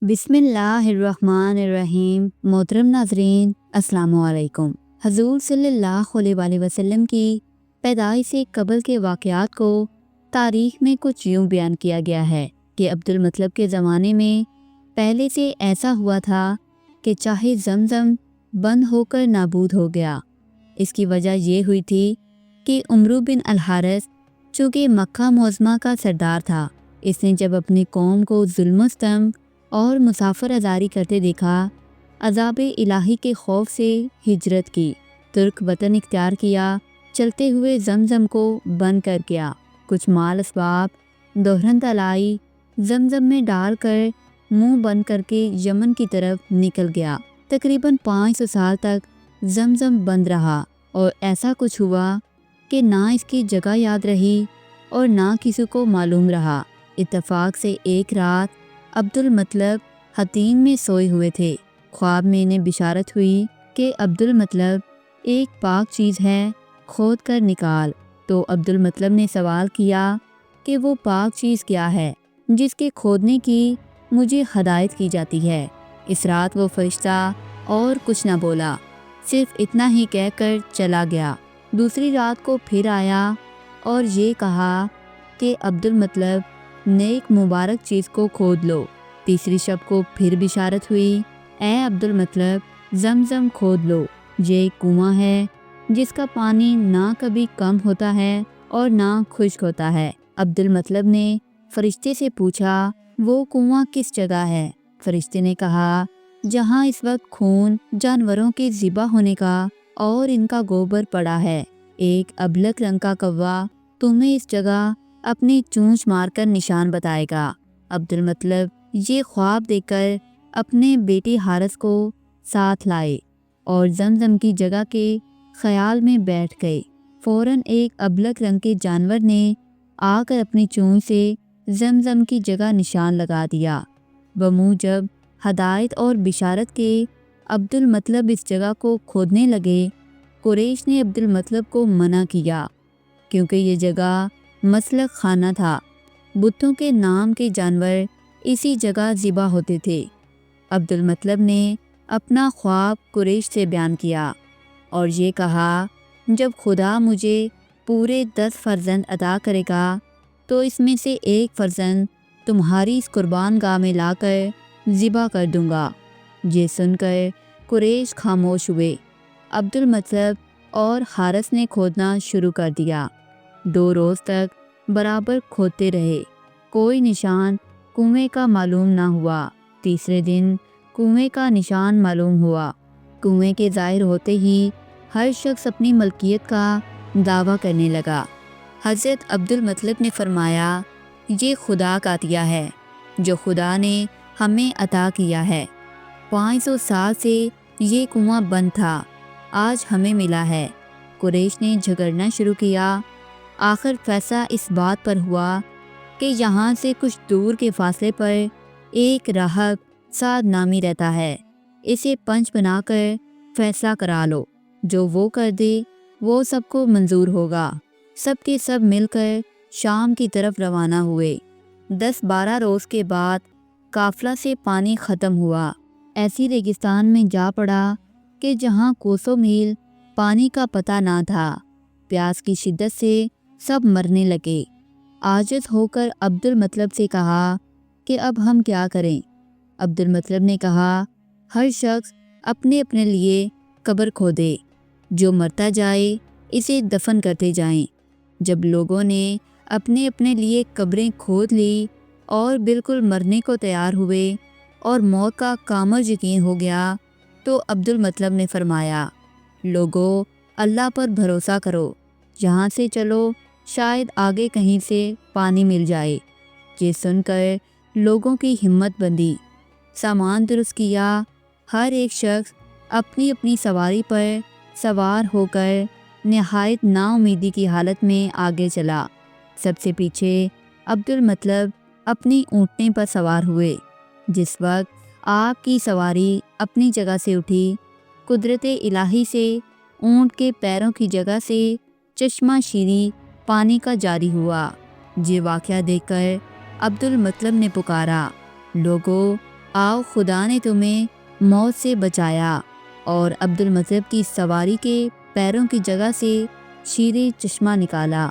बिस्मिल्लाहिर्रहमानिर्रहीम। मोहतरम नाजरीन, अस्सलामुअलैकुम। हजूर सल्लल्लाहु अलैहि वसल्लम की पैदाइश से कबल के वाक़यात को तारीख़ में कुछ यूँ बयान किया गया है कि अब्दुल मतलब के ज़माने में पहले से ऐसा हुआ था कि चाहे ज़मज़म बंद होकर नाबूद हो गया। इसकी वजह ये हुई थी कि उमरू बिन अल हारिस चूँकि मक्का मुअज़्ज़मा का सरदार था, इसने जब अपनी कौम को ज़ुल्म-ओ-सितम और मुसाफिर अजारी करते देखा, अज़ाब इलाही के खौफ से हिजरत की, तुर्क वतन इख्तियार किया, चलते हुए ज़मज़म को बंद कर गया। कुछ माल असबाब दोहरन तलाई ज़मज़म में डालकर मुंह बंद करके यमन की तरफ निकल गया। तकरीबन 500 साल तक ज़मज़म बंद रहा और ऐसा कुछ हुआ कि ना इसकी जगह याद रही और ना किसी को मालूम रहा। इत्तफाक से एक रात अब्दुल मतलब हतीम में सोए हुए थे। ख्वाब में इन्हें बिशारत हुई कि अब्दुल मतलब एक पाक चीज़ है, खोद कर निकाल। तो अब्दुल मतलब ने सवाल किया कि वो पाक चीज़ क्या है जिसके खोदने की मुझे हदायत की जाती है। इस रात वो फरिश्ता और कुछ ना बोला, सिर्फ इतना ही कहकर चला गया। दूसरी रात को फिर आया और ये कहा कि अब्दुल मतलब नेक मुबारक चीज़ को खोद लो। तीसरी शब को फिर बिशारत हुई, ए अब्दुल मतलब ज़मज़म खोद लो, ये एक कुआं है जिसका पानी ना कभी कम होता है और ना खुश्क होता है। अब्दुल मतलब ने फरिश्ते से पूछा, वो कुआं किस जगह है? फरिश्ते ने कहा, जहाँ इस वक्त खून जानवरों के ज़िबा होने का और इनका गोबर पड़ा है। एक अबलक रंग का कौवा तुम्हें इस जगह अपनी चोंच मारकर निशान बताएगा। अब्दुल मतलब ये ख्वाब देखकर अपने बेटे हारिस को साथ लाए और ज़मज़म की जगह के ख्याल में बैठ गए। फ़ौरन एक अबलक रंग के जानवर ने आकर अपनी चोंच से ज़मज़म की जगह निशान लगा दिया। बमूजब हदायत और बिशारत के अब्दुल मतलब इस जगह को खोदने लगे। कुरैश ने अब्दुल मतलब को मना किया क्योंकि ये जगह मसलक खाना था। बुतों के नाम के जानवर इसी जगह ज़िबा होते थे। अब्दुल मतलब ने अपना ख्वाब कुरैश से बयान किया और ये कहा, जब खुदा मुझे पूरे 10 फ़र्जंद अता करेगा तो इसमें से एक फ़र्जंद तुम्हारी इस कुर्बान गाह में लाकर ज़िबा कर दूंगा। ये सुनकर कुरैश खामोश हुए। अब्दुल मतलब और हारिस ने खोदना शुरू कर दिया। 2 रोज़ तक बराबर खोदते रहे, कोई निशान कुएं का मालूम ना हुआ। तीसरे दिन कुएं का निशान मालूम हुआ। कुएं के ज़ाहिर होते ही हर शख्स अपनी मलकियत का दावा करने लगा। हज़रत अब्दुल मतलब ने फरमाया, ये खुदा का अतिया है जो खुदा ने हमें अता किया है। 500 साल से ये कुआं बंद था, आज हमें मिला है। कुरैश ने झगड़ना शुरू किया। आखिर फैसला इस बात पर हुआ कि यहाँ से कुछ दूर के फासले पर एक राहब साद नामी रहता है, इसे पंच बनाकर फैसला करा लो। जो वो कर दे वो सबको मंजूर होगा। सब के सब मिलकर शाम की तरफ रवाना हुए। 10-12 रोज़ के बाद काफिला से पानी ख़त्म हुआ। ऐसी रेगिस्तान में जा पड़ा कि जहाँ कोसों मील पानी का पता ना था। प्यास की शिद्दत से सब मरने लगे। आजिज़ होकर अब्दुल मतलब से कहा कि अब हम क्या करें? अब्दुल मतलब ने कहा, हर शख्स अपने अपने लिए कब्र खोदे, जो मरता जाए इसे दफन करते जाएं। जब लोगों ने अपने अपने लिए कब्रें खोद ली और बिल्कुल मरने को तैयार हुए और मौत का कामल यकीन हो गया तो अब्दुल मतलब ने फरमाया, लोगों अल्लाह पर भरोसा करो, यहाँ से चलो, शायद आगे कहीं से पानी मिल जाए। ये सुनकर लोगों की हिम्मत बंधी। सामान दुरुस्त किया। हर एक शख्स अपनी अपनी सवारी पर सवार होकर नहायत नाउमीदी की हालत में आगे चला। सबसे पीछे अब्दुल मतलब अपनी ऊँटनी पर सवार हुए। जिस वक्त आपकी सवारी अपनी जगह से उठी, कुदरत इलाही से ऊँट के पैरों की जगह से चश्मा शीरी पानी का जारी हुआ। ये वाक़या देखकर अब्दुल मतलब ने पुकारा, लोगों آؤ خدا نے تمہیں موت سے بچایا۔ اور عبد المطلب کی سواری کے پیروں کی جگہ سے شیر چشمہ نکالا۔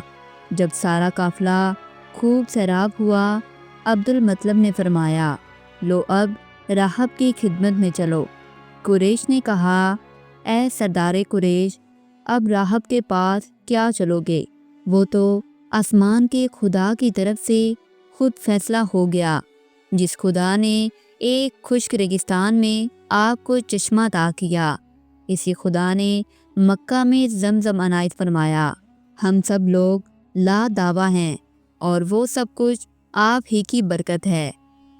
جب سارا قافلہ خوب سیراب ہوا، عبد المطلب نے فرمایا، لو اب راہب کی خدمت میں چلو۔ قریش نے کہا، اے سردار قریش، اب راہب کے پاس کیا چلو گے؟ وہ تو آسمان کے خدا کی طرف سے خود فیصلہ ہو گیا، جس خدا نے ایک خشک ریگستان میں آپ کو چشمہ عطا کیا، اسی خدا نے مکہ میں زمزم عنایت فرمایا۔ ہم سب لوگ لا دعویٰ ہیں اور وہ سب کچھ آپ ہی کی برکت ہے۔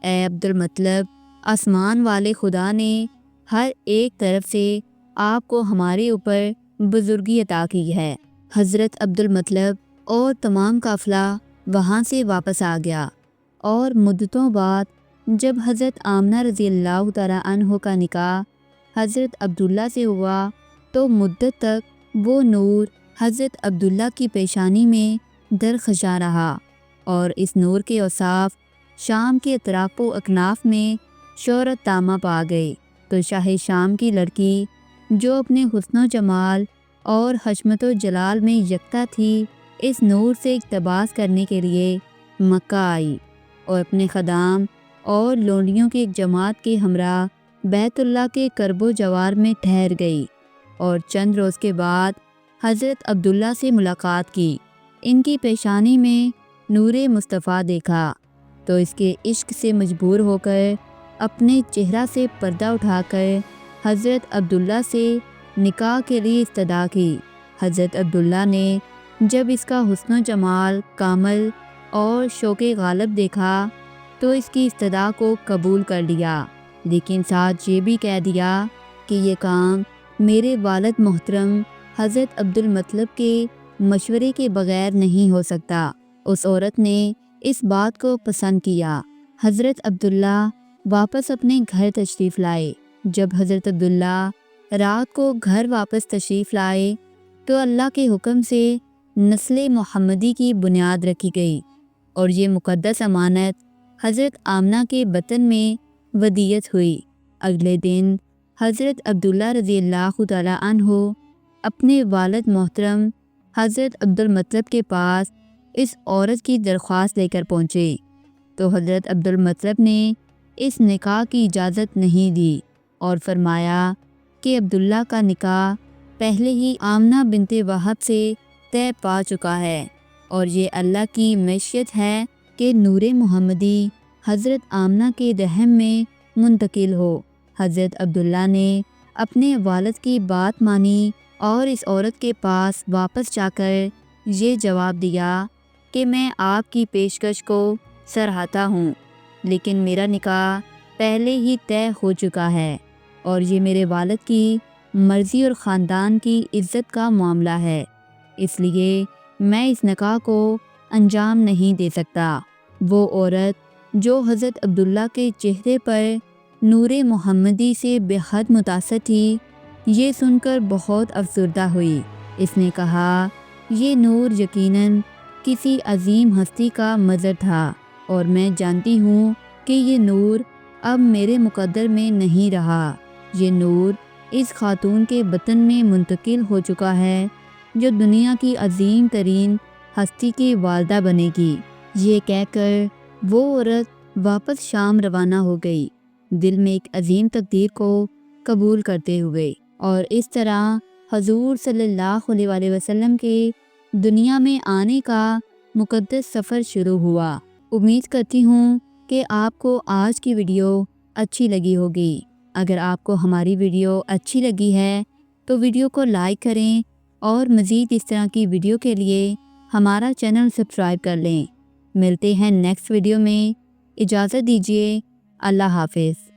اے عبد المطلب، آسمان والے خدا نے ہر ایک طرف سے آپ کو ہمارے اوپر بزرگی عطا کی ہے۔ حضرت عبد المطلب اور تمام قافلہ وہاں سے واپس آ گیا، اور مدتوں بعد جب حضرت آمنہ رضی اللہ تعالیٰ عنہ کا نکاح حضرت عبداللہ سے ہوا تو مدت تک وہ نور حضرت عبداللہ کی پیشانی میں درخشاں رہا، اور اس نور کے اوصاف شام کے اطراف و اکناف میں شہرت تامہ پا گئے۔ تو شاہ شام کی لڑکی جو اپنے حسن و جمال اور حشمت و جلال میں یکتا تھی، اس نور سے اقتباس کرنے کے لیے مکہ آئی اور اپنے خدام اور لونڈیوں کی ایک جماعت کے ہمراہ بیت اللہ کے کرب و جوار میں ٹھہر گئی، اور چند روز کے بعد حضرت عبداللہ سے ملاقات کی۔ ان کی پیشانی میں نور مصطفیٰ دیکھا تو اس کے عشق سے مجبور ہو کر اپنے چہرہ سے پردہ اٹھا کر حضرت عبداللہ سے نکاح کے لیے استدعا کی۔ حضرت عبداللہ نے جب اس کا حسن و جمال کامل اور شوق غالب دیکھا تو اس کی استدعا کو قبول کر لیا، لیکن ساتھ یہ بھی کہہ دیا کہ یہ کام میرے والد محترم حضرت عبد المطلب کے مشورے کے بغیر نہیں ہو سکتا۔ اس عورت نے اس بات کو پسند کیا۔ حضرت عبداللہ واپس اپنے گھر تشریف لائے۔ جب حضرت عبداللہ رات کو گھر واپس تشریف لائے تو اللہ کے حکم سے نسل محمدی کی بنیاد رکھی گئی، اور یہ مقدس امانت حضرت آمنہ کے بطن میں ودیعت ہوئی۔ اگلے دن حضرت عبداللہ رضی اللہ تعالیٰ عنہ اپنے والد محترم حضرت عبد المطلب کے پاس اس عورت کی درخواست لے کر پہنچے تو حضرت عبد المطلب نے اس نکاح کی اجازت نہیں دی، اور فرمایا کہ عبداللہ کا نکاح پہلے ہی آمنہ بنت وہب سے طے پا چکا ہے، اور یہ اللہ کی معیشت ہے کہ نور محمدی حضرت آمنہ کے رحم میں منتقل ہو۔ حضرت عبداللہ نے اپنے والد کی بات مانی اور اس عورت کے پاس واپس جا کر یہ جواب دیا کہ میں آپ کی پیشکش کو سراہتا ہوں، لیکن میرا نکاح پہلے ہی طے ہو چکا ہے، اور یہ میرے والد کی مرضی اور خاندان کی عزت کا معاملہ ہے، اس لیے میں اس نکاح کو انجام نہیں دے سکتا۔ وہ عورت جو حضرت عبداللہ کے چہرے پر نور محمدی سے بے حد متاثر تھی، یہ سن کر بہت افسردہ ہوئی۔ اس نے کہا، یہ نور یقیناً کسی عظیم ہستی کا مظہر تھا، اور میں جانتی ہوں کہ یہ نور اب میرے مقدر میں نہیں رہا۔ یہ نور اس خاتون کے بطن میں منتقل ہو چکا ہے جو دنیا کی عظیم ترین ہستی کی والدہ بنے گی۔ یہ کہہ کر وہ عورت واپس شام روانہ ہو گئی، دل میں ایک عظیم تقدیر کو قبول کرتے ہوئے، اور اس طرح حضور صلی اللہ علیہ وآلہ وسلم کے دنیا میں آنے کا مقدس سفر شروع ہوا۔ امید کرتی ہوں کہ آپ کو آج کی ویڈیو اچھی لگی ہوگی۔ اگر آپ کو ہماری ویڈیو اچھی لگی ہے تو ویڈیو کو لائک کریں، اور مزید اس طرح کی ویڈیو کے لیے ہمارا چینل سبسکرائب کر لیں۔ ملتے ہیں نیکسٹ ویڈیو میں، اجازت دیجیے، اللہ حافظ۔